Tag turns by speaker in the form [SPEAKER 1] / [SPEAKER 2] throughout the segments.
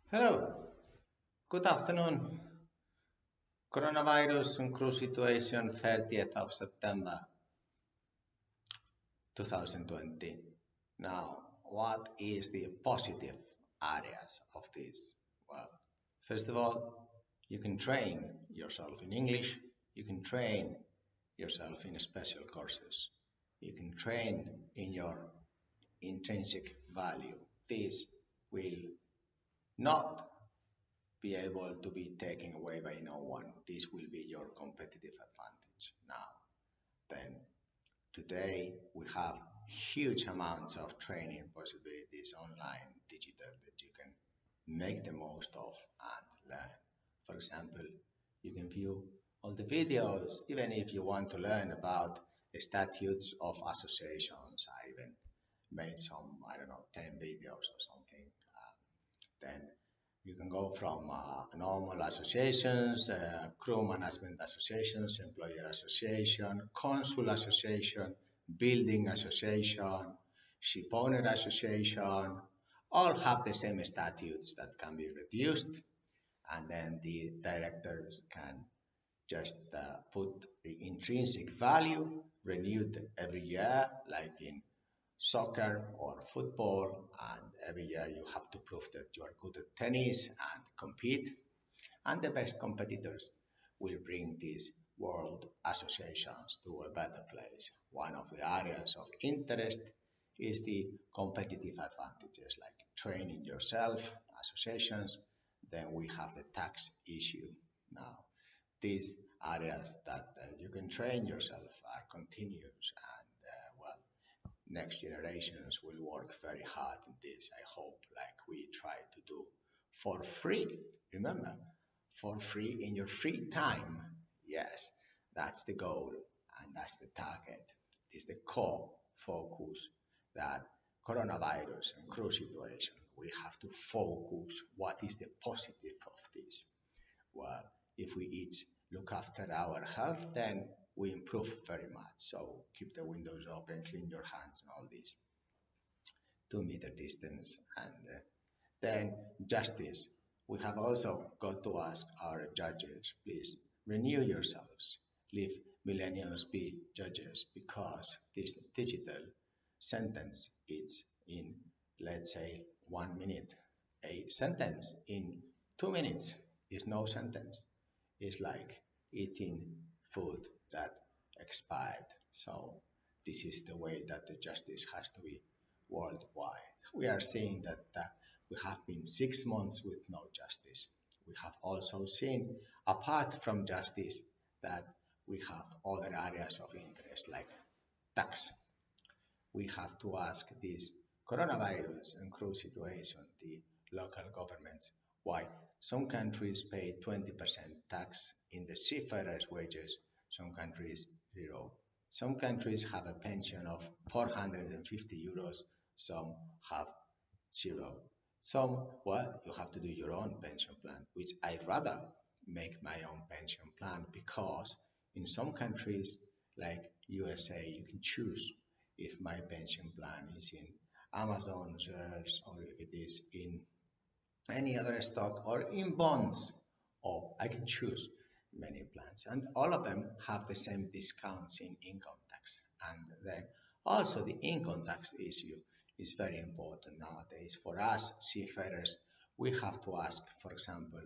[SPEAKER 1] Hello, good afternoon. Coronavirus and cruise situation 30th of September 2020. Now, what is the positive areas of this? Well, first of all, you can train yourself in English, you can train yourself in special courses, you can train in your intrinsic value. This will not be able to be taken away by no one. This will be your competitive advantage. Now, then, today we have huge amounts of training possibilities online, digital, that you can make the most of and learn. For example, you can view all the videos, even if you want to learn about the statutes of associations. I even made some, I don't know, 10 videos or something. Then you can go from normal associations, crew management associations, employer association, consul association, building association, ship owner association, all have the same statutes that can be reduced, and then the directors can just put the intrinsic value renewed every year, like in soccer or football, and every year you have to prove that you are good at tennis and compete, and the best competitors will bring these world associations to a better place. One of the areas of interest is the competitive advantages like training yourself, associations. Then we have the tax issue. Now, these areas that you can train yourself are continuous, and well, next generations will work very hard in this. I hope, like we try to do for free. Remember, for free in your free time. Yes, that's the goal and that's the target. This is the core focus that coronavirus and cruise situation. We have to focus what is the positive of this. Well, if we each look after our health, then we improve very much. So keep the windows open, clean your hands, and all this. 2 meter distance, and then justice. We have also got to ask our judges, please renew yourselves. Leave millennials be judges because this digital sentence is in, let's say, 1 minute. A sentence in 2 minutes is no sentence. It's like eating food that expired. So this is the way that the justice has to be worldwide. We are seeing that we have been 6 months with no justice. We have also seen, apart from justice, that we have other areas of interest like tax. We have to ask this coronavirus and cruise situation, the local governments, why some countries pay 20% tax in the seafarers' wages, some countries zero. Some countries have a pension of 450 euros, some have zero. Some, well, you have to do your own pension plan, which I'd rather make my own pension plan because in some countries like USA, you can choose if my pension plan is in Amazon shares or if it is in any other stock or in bonds, or I can choose many plans. And all of them have the same discounts in income tax. And then also the income tax issue is very important nowadays. For us seafarers, we have to ask, for example,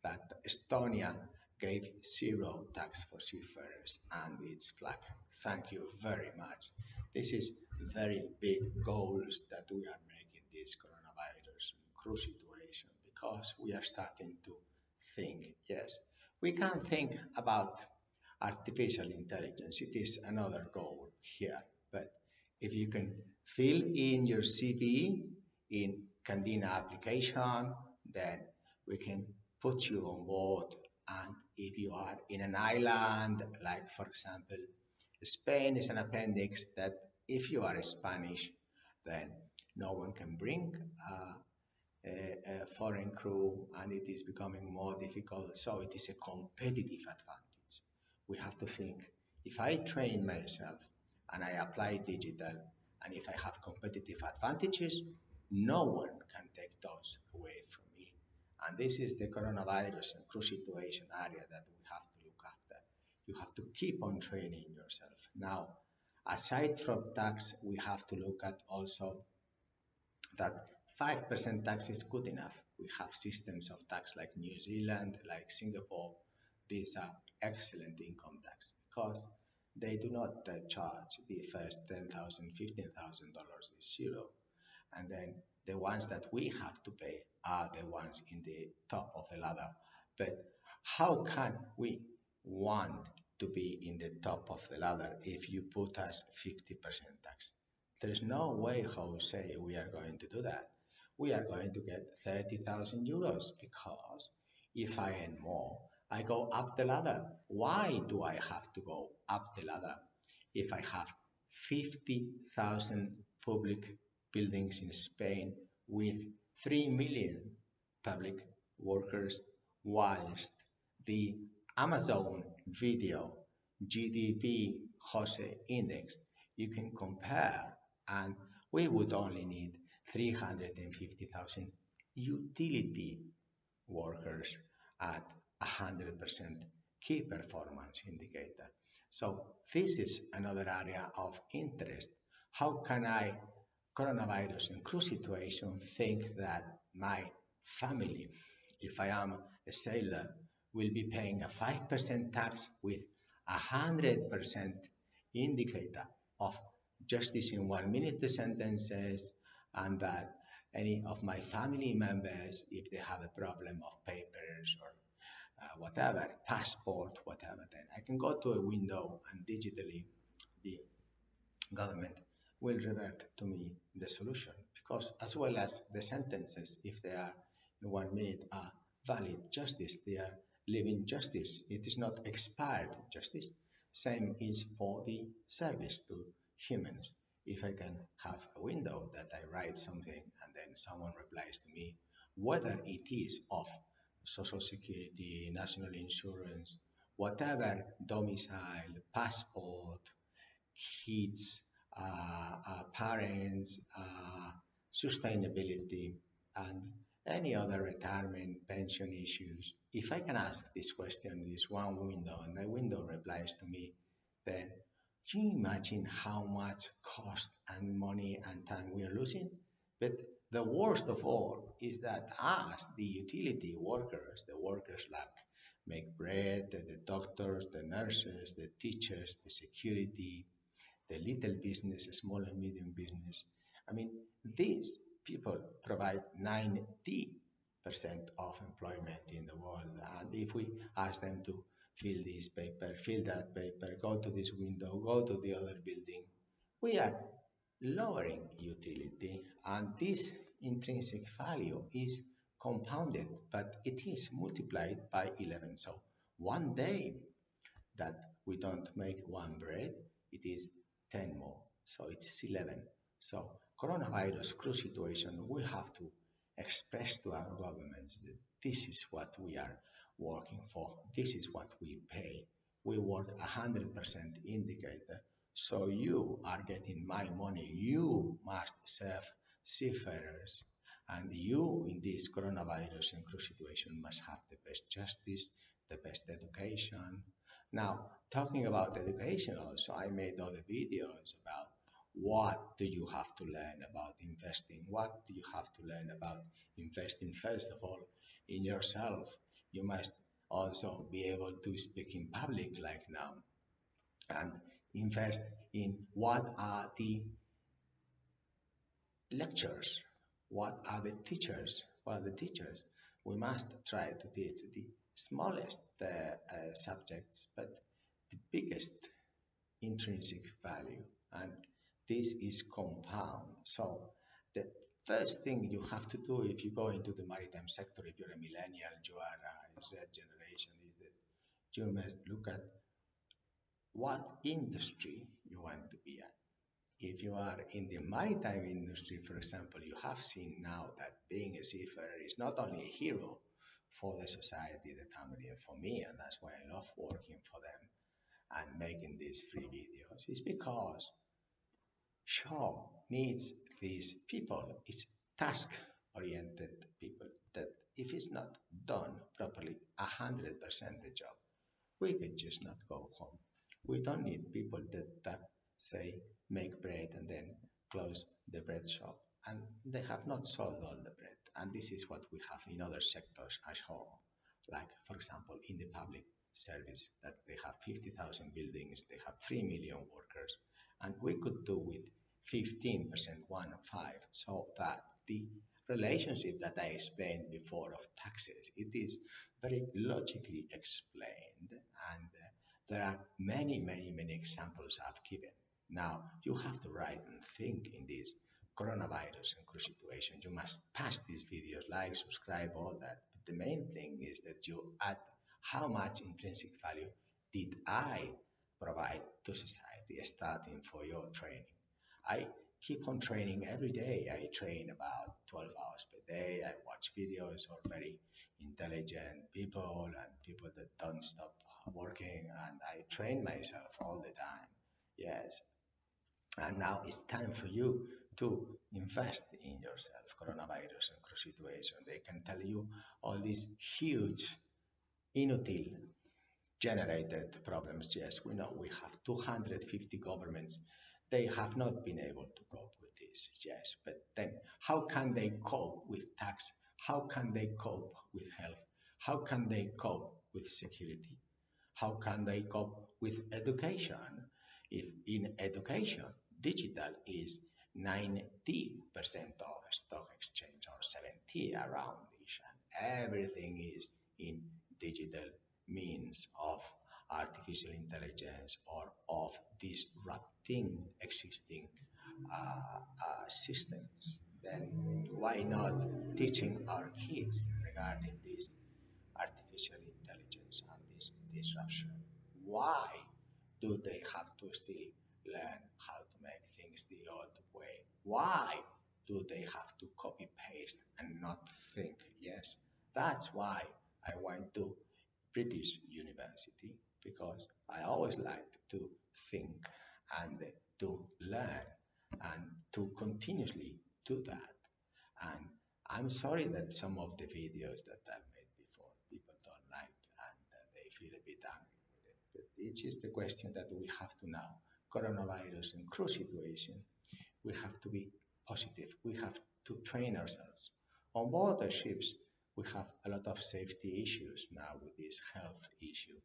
[SPEAKER 1] that Estonia gave zero tax for seafarers and its flag. Thank you very much. This is very big goals that we are making this coronavirus cruise situation because we are starting to think. Yes, we can think about artificial intelligence. It is another goal here. But if you can fill in your CV in Candina application, then we can put you on board. And if you are in an island, like for example, Spain is an appendix that if you are Spanish, then no one can bring a foreign crew and it is becoming more difficult. So it is a competitive advantage. We have to think, if I train myself and I apply digital and if I have competitive advantages, no one can take those away from me. And this is the coronavirus and crew situation area that we have to look after. You have to keep on training yourself. Now, aside from tax, we have to look at also that 5% tax is good enough. We have systems of tax like New Zealand, like Singapore. These are excellent income tax because they do not charge the first $10,000, $15,000 is zero. And then the ones that we have to pay are the ones in the top of the ladder. But how can we want to be in the top of the ladder if you put us 50% tax? There is no way, Jose, we are going to do that. We are going to get 30,000 euros because if I earn more, I go up the ladder. Why do I have to go up the ladder if I have 50,000 public buildings in Spain with 3 million public workers, whilst the Amazon video GDP Jose index you can compare, and we would only need 350,000 utility workers at 100% key performance indicator. So this is another area of interest. How can I, coronavirus and crew situation, think that my family, if I am a sailor, will be paying a 5% tax with 100% indicator of justice in 1 minute sentences, and that any of my family members, if they have a problem of papers or whatever, passport, whatever, then I can go to a window and digitally the government will revert to me the solution, because as well as the sentences, if they are in 1 minute, are valid justice, they are living justice, it is not expired justice. Same is for the service to humans. If I can have a window that I write something and then someone replies to me, whether it is of social security, national insurance, whatever, domicile, passport, kids, parents, sustainability, and any other retirement pension issues. If I can ask this question in this one window and the window replies to me, then can you imagine how much cost and money and time we are losing? But the worst of all is that us, the utility workers, the workers like make bread, the doctors, the nurses, the teachers, the security, the little business, small and medium business. I mean, these people provide 90% of employment in the world. And if we ask them to fill this paper, fill that paper, go to this window, go to the other building, we are lowering utility. And this intrinsic value is compounded, but it is multiplied by 11. So one day that we don't make one bread, it is 10 more. So it's 11. So coronavirus crew situation, we have to express to our governments that this is what we are working for. This is what we pay. We work 100% indicator. So you are getting my money. You must serve seafarers. And you, in this coronavirus and crew situation, must have the best justice, the best education. Now, talking about education also, I made other videos about what do you have to learn about investing? What do you have to learn about investing? First of all, in yourself. You must also be able to speak in public like now and invest in what are the lectures, what are the teachers, what are the teachers. We must try to teach the smallest subjects, but the biggest intrinsic value, and this is compound. So the first thing you have to do if you go into the maritime sector, if you're a millennial, you are a Z generation, is that you must look at what industry you want to be at. If you are in the maritime industry, for example, you have seen now that being a seafarer is not only a hero for the society, the family, and for me, and that's why I love working for them and making these free videos, is because shore needs these people. It's task-oriented people that if it's not done properly, 100% the job, we can just not go home. We don't need people that say make bread and then close the bread shop. And they have not sold all the bread. And this is what we have in other sectors as whole. Like, for example, in the public service, that they have 50,000 buildings, they have 3 million workers, and we could do with 15%, 1 5, so that the relationship that I explained before of taxes, it is very logically explained, and there are many, many, many examples I've given. Now, you have to write and think in this coronavirus and crew situation. You must pass these videos, like, subscribe, all that. But the main thing is that you add how much intrinsic value did I provide to society starting for your training. I keep on training every day. I train about 12 hours per day. I watch videos of very intelligent people and people that don't stop working, and I train myself all the time. Yes, and now it's time for you to invest in yourself. Coronavirus and cross situation, they can tell you all these huge, inutile generated problems. Yes, we know we have 250 governments. They have not been able to cope with this. Yes, but then how can they cope with tax? How can they cope with health? How can they cope with security? How can they cope with education? If in education, digital is 90% of stock exchange, or 70 around this, and everything is in digital means of artificial intelligence or of disrupting existing systems, then why not teaching our kids regarding this artificial intelligence and this disruption? Why do they have to still learn how to make things the old way? Why do they have to copy paste and not think? Yes, that's why I went to British University, because I always liked to think and to learn and to continuously do that. And I'm sorry that some of the videos that I've made before people don't like, and they feel a bit angry with it. But it is the question that we have to now. Coronavirus and crew situation, we have to be positive. We have to train ourselves. On board the ships, we have a lot of safety issues now with this health issue.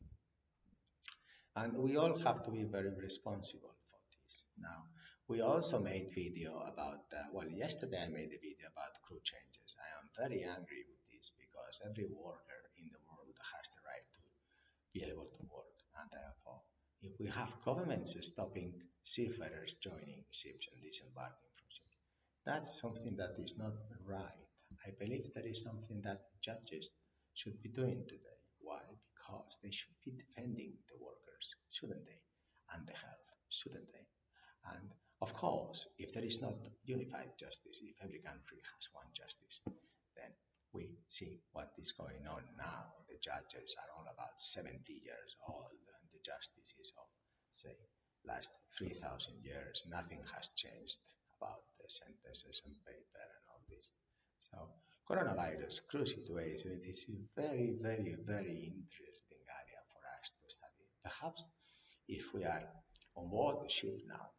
[SPEAKER 1] And we all have to be very responsible for this. Now, we also made video about, well, yesterday I made a video about crew changes. I am very angry with this, because every worker in the world has the right to be able to work. And therefore, if we have governments stopping seafarers joining ships and disembarking from ships, that's something that is not right. I believe that is something that judges should be doing today. Why? Because they should be defending the workers, shouldn't they? And the health, shouldn't they? And of course, if there is not unified justice, if every country has one justice, then we see what is going on now. The judges are all about 70 years old, and the justice is of, say, last 3,000 years. Nothing has changed about the sentences and paper and all this. So, coronavirus, crew situation, it is a very, very, very interesting area for us to study. Perhaps if we are on board the ship now,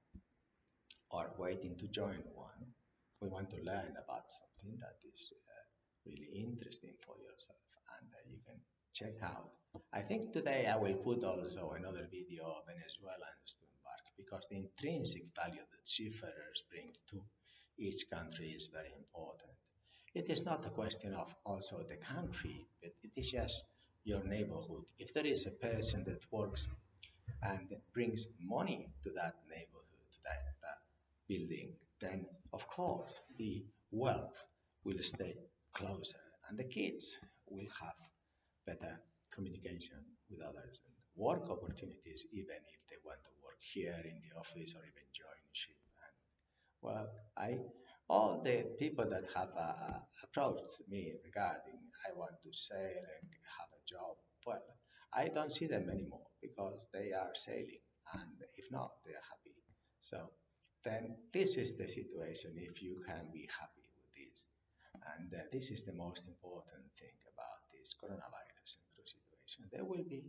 [SPEAKER 1] or waiting to join one, we want to learn about something that is really interesting for yourself, and you can check out. I think today I will put also another video of Venezuelans to embark, because the intrinsic value that seafarers bring to each country is very important. It is not a question of also the country, but it is just your neighborhood. If there is a person that works and brings money to that neighborhood, to that building, then of course the wealth will stay closer, and the kids will have better communication with others and work opportunities, even if they want to work here in the office or even join a ship. And well, I all the people that have approached me regarding I want to sail and have a job, well, I don't see them anymore, because they are sailing, and if not, they are happy. So then this is the situation, if you can be happy with this. And this is the most important thing about this coronavirus and cruise situation. There will be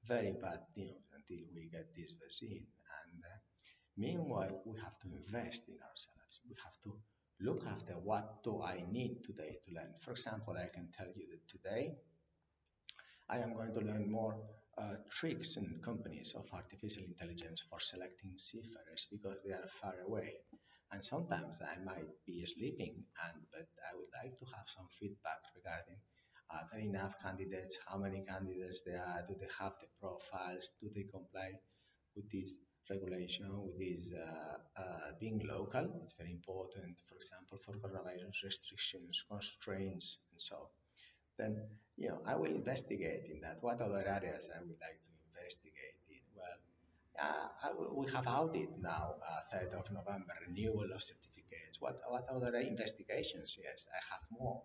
[SPEAKER 1] very bad news until we get this vaccine. And meanwhile, we have to invest in ourselves. We have to look after what do I need today to learn. For example, I can tell you that today I am going to learn more tricks and companies of artificial intelligence for selecting seafarers because they are far away. And sometimes I might be sleeping, but I would like to have some feedback regarding are there enough candidates, how many candidates there are, do they have the profiles, do they comply with this regulation, with this being local. It's very important, for example, for coronavirus restrictions, constraints, and so on. Then I will investigate in that. What other areas I would like to investigate in? Well, we have audit now, 3rd of November, renewal of certificates. What other investigations? Yes, I have more.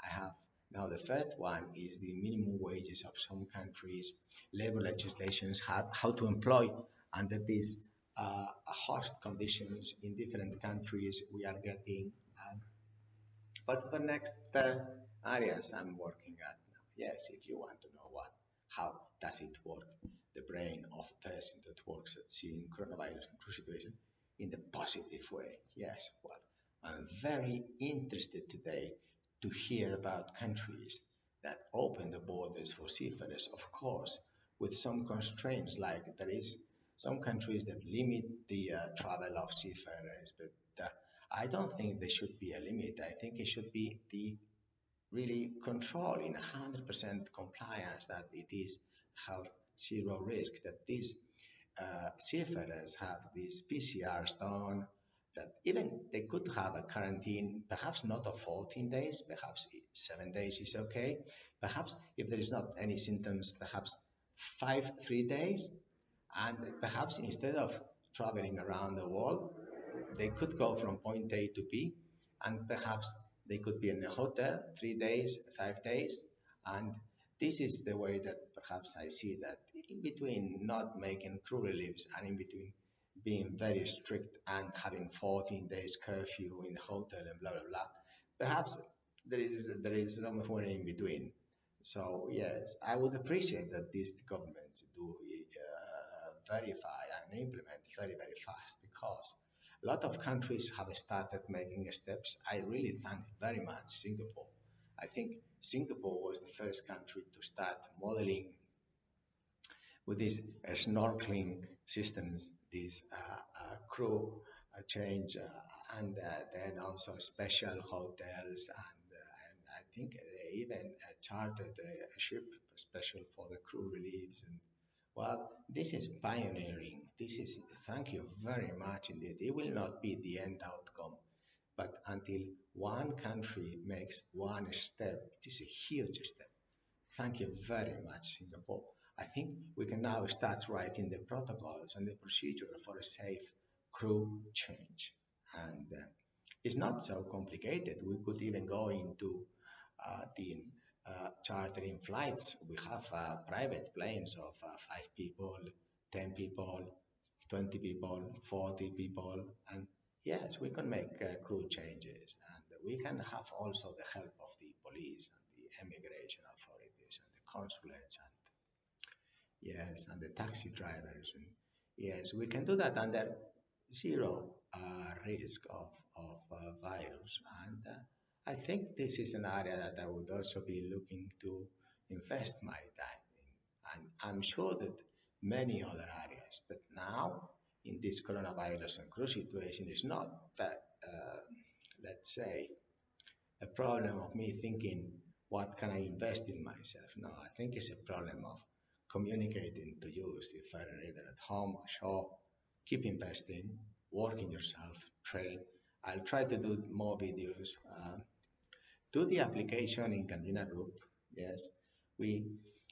[SPEAKER 1] I have now the first one is the minimum wages of some countries, labor legislations, how to employ under these host conditions in different countries we are getting. But the next areas I'm working at now, yes, if you want to know how does it work, the brain of a person that works at seeing coronavirus and cruise situation in the positive way, yes, well, I'm very interested today to hear about countries that open the borders for seafarers, of course, with some constraints, like there is some countries that limit the travel of seafarers, but I don't think there should be a limit. I think it should be the really control in 100% compliance that it is health zero risk, that these seafarers have these PCRs done, that even they could have a quarantine, perhaps not of 14 days, perhaps 7 days is okay. Perhaps if there is not any symptoms, perhaps 3 days, and perhaps instead of traveling around the world, they could go from point A to B, and perhaps they could be in a hotel 3 days, 5 days. And this is the way that perhaps I see that in between not making crew reliefs and in between being very strict and having 14 days curfew in the hotel and blah, blah, blah. Perhaps there is somewhere in between. So yes, I would appreciate that these governments do verify and implement very, very fast because a lot of countries have started making steps. I really thank very much Singapore. I think Singapore was the first country to start modeling with these snorkeling systems, these crew change, and then also special hotels, and I think they even chartered a ship special for the crew reliefs. And well, this is pioneering. This is thank you very much indeed. It will not be the end outcome, but until one country makes one step, it is a huge step. Thank you very much, Singapore. I think we can now start writing the protocols and the procedure for a safe crew change. And it's not so complicated. We could even go into the chartering flights. We have private planes of 5 people, 10 people, 20 people, 40 people, and yes, we can make crew changes. And we can have also the help of the police and the immigration authorities and the consulates and yes, and the taxi drivers. And yes, we can do that under zero risk of virus. And I think this is an area that I would also be looking to invest my time in. And I'm sure that many other areas, but now in this coronavirus and cruise situation is not that, let's say, a problem of me thinking, what can I invest in myself? No, I think it's a problem of communicating to you, if either at home or shop, keep investing, work in yourself, train. I'll try to do more videos. Do the application in Candina group. Yes, we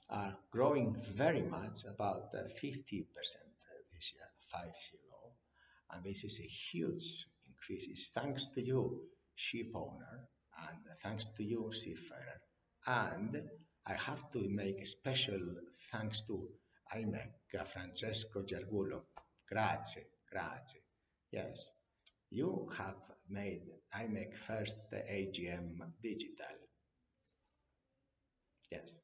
[SPEAKER 1] are growing very much, about 50% this year, 50. And this is a huge increase. It's thanks to you, ship owner, and thanks to you, seafarer. And I have to make a special thanks to IMEC, Francesco Gergulo. Grazie, grazie. Yes, you have made I make first the AGM digital. Yes,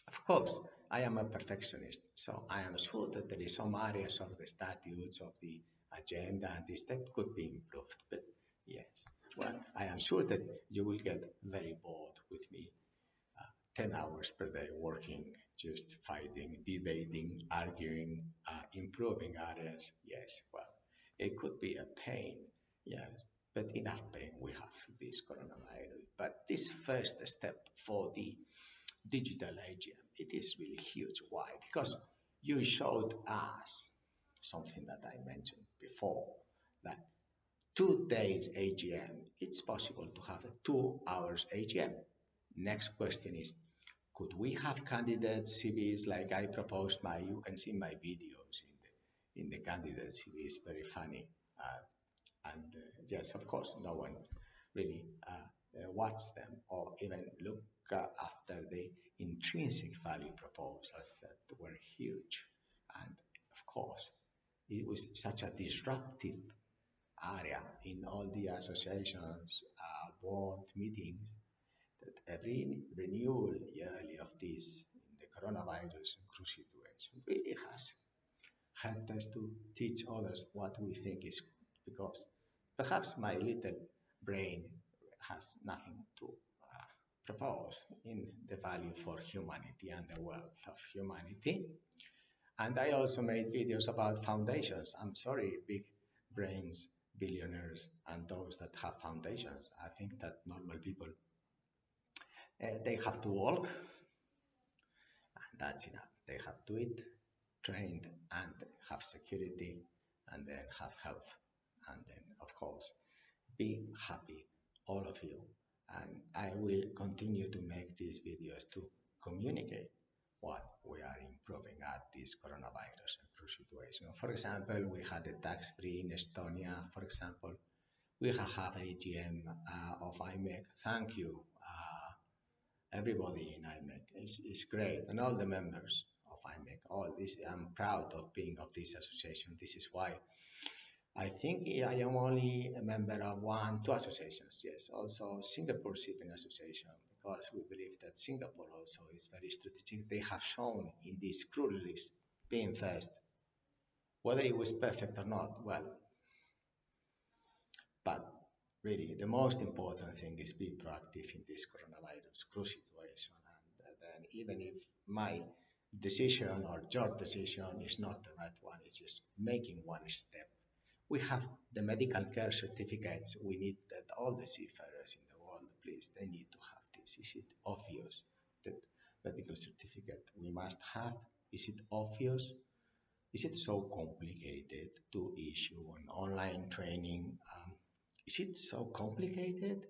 [SPEAKER 1] of course, I am a perfectionist, so I am sure that there is some areas of the statutes of the agenda and this that could be improved. But yes, well, I am sure that you will get very bored with me 10 hours per day working, just fighting, debating, arguing, improving areas. Yes, well, it could be a pain, yes, but enough pain we have this coronavirus. But this first step for the digital AGM, it is really huge. Why? Because you showed us something that I mentioned before, that 2 days AGM, it's possible to have a 2 hours AGM. Next question is, could we have candidate CVs like I proposed my, you can see my videos in the candidate CVs, very funny. And yes, of course, no one really watched them or even look after the intrinsic value proposals that were huge. And of course, it was such a disruptive area in all the associations, board meetings, that every renewal yearly of this in the coronavirus and cruise situation really has helped us to teach others what we think is good, because perhaps my little brain has nothing to propose in the value for humanity and the wealth of humanity. And I also made videos about foundations. I'm sorry, big brains, billionaires, and those that have foundations. I think that normal people, they have to walk, and that's enough. They have to eat, trained, and have security, and then have health, and then, of course, be happy, all of you. And I will continue to make these videos to communicate what we are improving at this coronavirus and cruise situation. For example, we had a tax-free in Estonia. For example, we have AGM of IMEC. Thank you, everybody in IMEC. It's great, and all the members of IMEC. All this, I'm proud of being of this association. This is why I think I am only a member of one, two associations, yes. Also Singapore Shipping Association, because we believe that Singapore also is very strategic. They have shown in this cruise list being first, whether it was perfect or not, well, but really the most important thing is be proactive in this coronavirus cruise situation. And then even if my decision or your decision is not the right one, it's just making one step. We have the medical care certificates. We need that all the seafarers in the world, please, they need to have this. Is it obvious that medical certificate we must have? Is it obvious? Is it so complicated to issue an online training? Is it so complicated?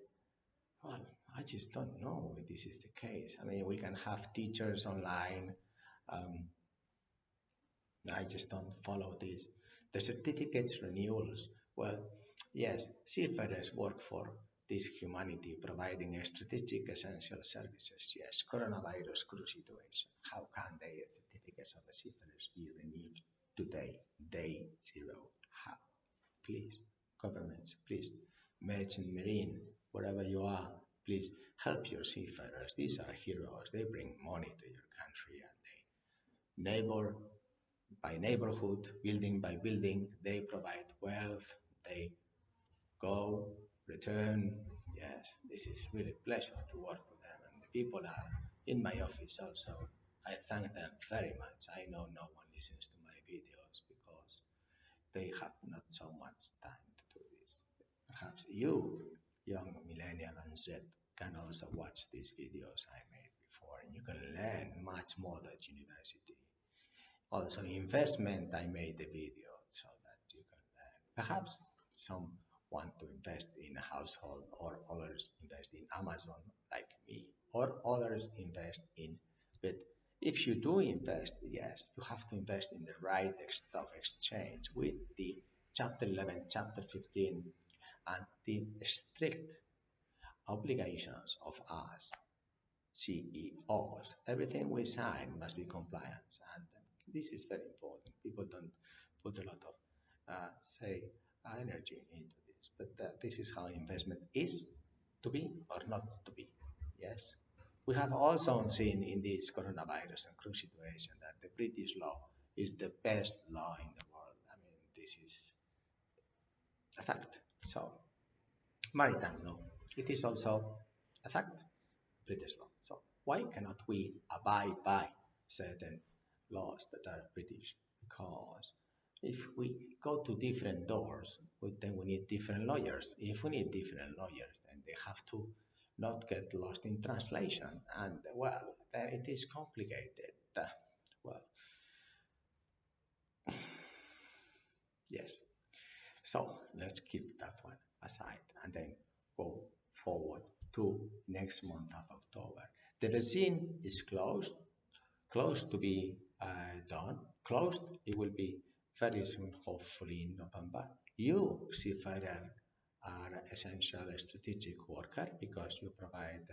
[SPEAKER 1] Well, I just don't know if this is the case. I mean, we can have teachers online. Um, I just don't follow this. The certificates renewals, well, yes, seafarers work for this humanity, providing strategic essential services. Yes, coronavirus cruise situation. How can the certificates of the seafarers be renewed today, day zero? How? Please, governments, please, merchant marine, wherever you are, please help your seafarers. These are heroes. They bring money to your country, and they neighbor by neighborhood, building by building, they provide wealth, they go, return. Yes, this is really a pleasure to work with them. And the people are in my office also. I thank them very much. I know no one listens to my videos because they have not so much time to do this. Perhaps you, young millennial and Z, can also watch these videos I made before, and you can learn much more at university. Also, investment, I made a video so that you can learn. Perhaps some want to invest in a household, or others invest in Amazon like me, or others invest in. But if you do invest, yes, you have to invest in the right stock exchange with the Chapter 11, Chapter 15, and the strict obligations of us CEOs. Everything we sign must be compliance, and this is very important. People don't put a lot of say energy into this. this. But this is how investment is to be or not to be. Yes. We have also seen in this coronavirus and cruise situation that the British law is the best law in the world. I mean, this is a fact. So, maritime law, it is also a fact, British law. So, why cannot we abide by certain laws that are British? Because if we go to different doors, then we need different lawyers. If we need different lawyers, then they have to not get lost in translation. And well, then it is complicated. Well, yes. So let's keep that one aside and then go forward to next month of October. The vaccine is close to be done. Closed, it will be very soon, hopefully in November. You, seafarer, are essential strategic worker because you provide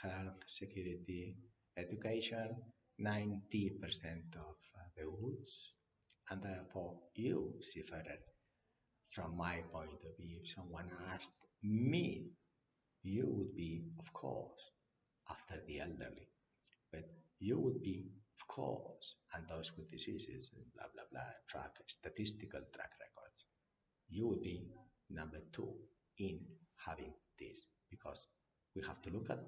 [SPEAKER 1] health, security, education, 90% of the goods. And therefore, you, seafarer, from my point of view, if someone asked me, you would be, of course, after the elderly, but you would be, of course, and those with diseases, blah, blah, blah, statistical track records, you would be number two in having this because we have to look at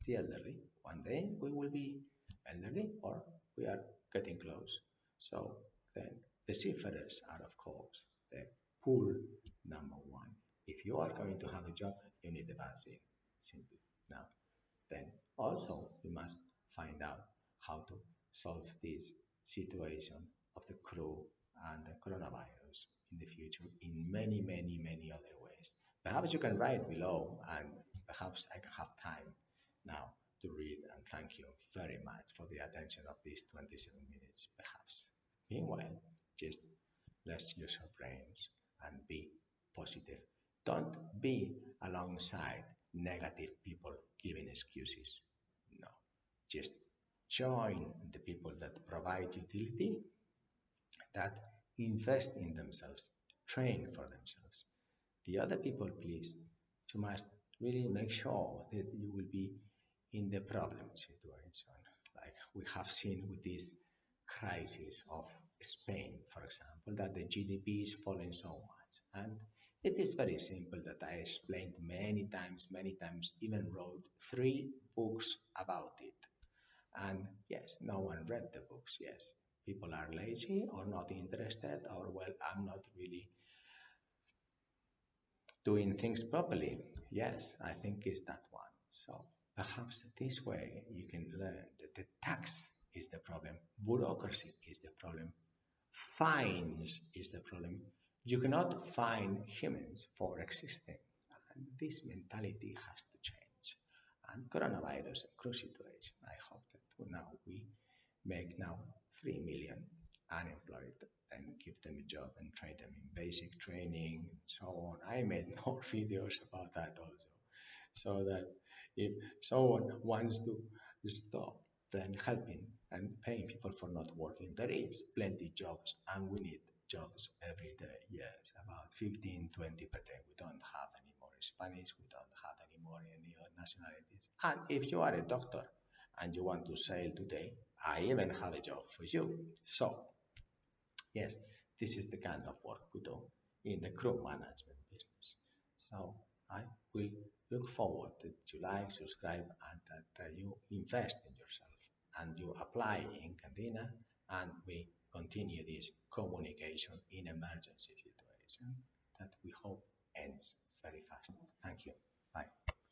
[SPEAKER 1] the elderly. One day we will be elderly or we are getting close. So then the seafarers are, of course, the pool number one. If you are going to have a job, you need a vaccine, simply. Now, then also we must find out how to solve this situation of the crew and the coronavirus in the future in many, many, many other ways. Perhaps you can write below and perhaps I can have time now to read and thank you very much for the attention of these 27 minutes perhaps. Meanwhile, just let's use our brains and be positive. Don't be alongside negative people giving excuses. No, just join the people that provide utility, that invest in themselves, train for themselves. The other people, please, you must really make sure that you will be in the problem situation, like we have seen with this crisis of Spain, for example, that the GDP is falling so much. And it is very simple that I explained many times, even wrote 3 books about it. And yes, no one read the books. Yes, people are lazy or not interested, or well, I'm not really doing things properly. Yes, I think it's that one. So perhaps this way you can learn that the tax is the problem, bureaucracy is the problem, fines is the problem. You cannot fine humans for existing. And this mentality has to change. And coronavirus and cruise situation, I hope that now we make now 3 million unemployed and give them a job and train them in basic training and so on. I made more videos about that also. So that if someone wants to stop then helping and paying people for not working, there is plenty jobs and we need jobs every day. Yes, about 15, 20%. We don't have any more Spanish, we don't have any more any other nationalities. And if you are a doctor and you want to sail today, I even have a job for you. So, yes, this is the kind of work we do in the crew management business. So, I will look forward that you like, subscribe, and that you invest in yourself and you apply in Candina, and we continue this communication in emergency situation that we hope ends very fast. Thank you. Bye.